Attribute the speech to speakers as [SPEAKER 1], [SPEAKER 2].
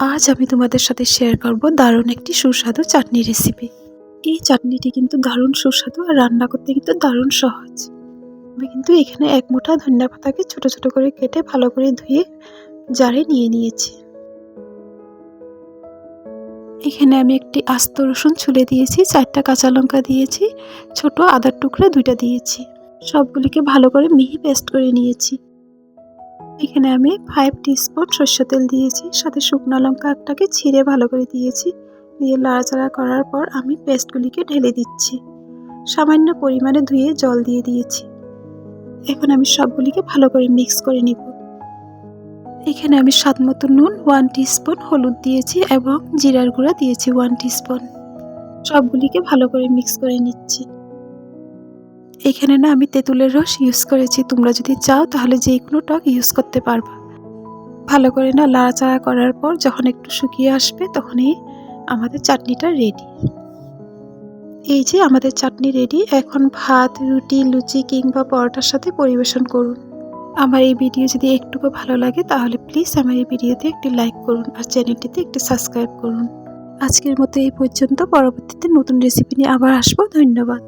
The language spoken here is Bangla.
[SPEAKER 1] আজ আমি তোমাদের সাথে শেয়ার করব দারুণ একটি সুস্বাদু চাটনি রেসিপি। এই চাটনিটি কিন্তু দারুণ সুস্বাদু আর রান্না করতে কিন্তু দারুণ সহজ। আমি কিন্তু এখানে এক মুঠা ধনিয়া পাতাকে ছোট ছোট করে কেটে ভালো করে ধুয়ে জারে নিয়ে নিয়েছি। এখানে আমি একটি আস্ত রসুন ছুলে দিয়েছি, 4টা কাঁচা লঙ্কা দিয়েছি, ছোট আদার টুকরা 2টা দিয়েছি। সবগুলিকে ভালো করে মিহি পেস্ট করে নিয়েছি। এখানে আমি 5 টিস্পুন সরষের তেল দিয়েছি, সাথে শুকনো লঙ্কা একটাকে ছিঁড়ে ভালো করে দিয়েছি। দিয়ে নাড়াচাড়া করার পর আমি পেস্টগুলিকে ঢেলে দিচ্ছি। সামান্য পরিমাণে ধুয়ে জল দিয়ে দিয়েছি। এখন আমি সবগুলিকে ভালো করে মিক্স করে নিব। এখানে আমি স্বাদ মতো নুন, 1 টিস্পুন হলুদ দিয়েছি এবং জিরার গুঁড়া দিয়েছি 1 টিস্পুন। সবগুলিকে ভালো করে মিক্স করে নিচ্ছি। এখানে না আমি তেঁতুলের রস ইউজ করেছি, তোমরা যদি চাও তাহলে যে কোনো টক ইউজ করতে পারবা। ভালো করে না নাড়াচাড়া করার পর যখন একটু শুকিয়ে আসবে তখনই আমাদের চাটনিটা রেডি। এই যে আমাদের চাটনি রেডি। এখন ভাত, রুটি, লুচি কিংবা পরোটার সাথে পরিবেশন করুন। আমার এই ভিডিও যদি একটুকু ভালো লাগে তাহলে প্লিজ আমার এই ভিডিওতে একটি লাইক করুন আর চ্যানেলটিতে একটি সাবস্ক্রাইব করুন। আজকের মতো এই পর্যন্ত। পরবর্তীতে নতুন রেসিপি নিয়ে আবার আসবো। ধন্যবাদ।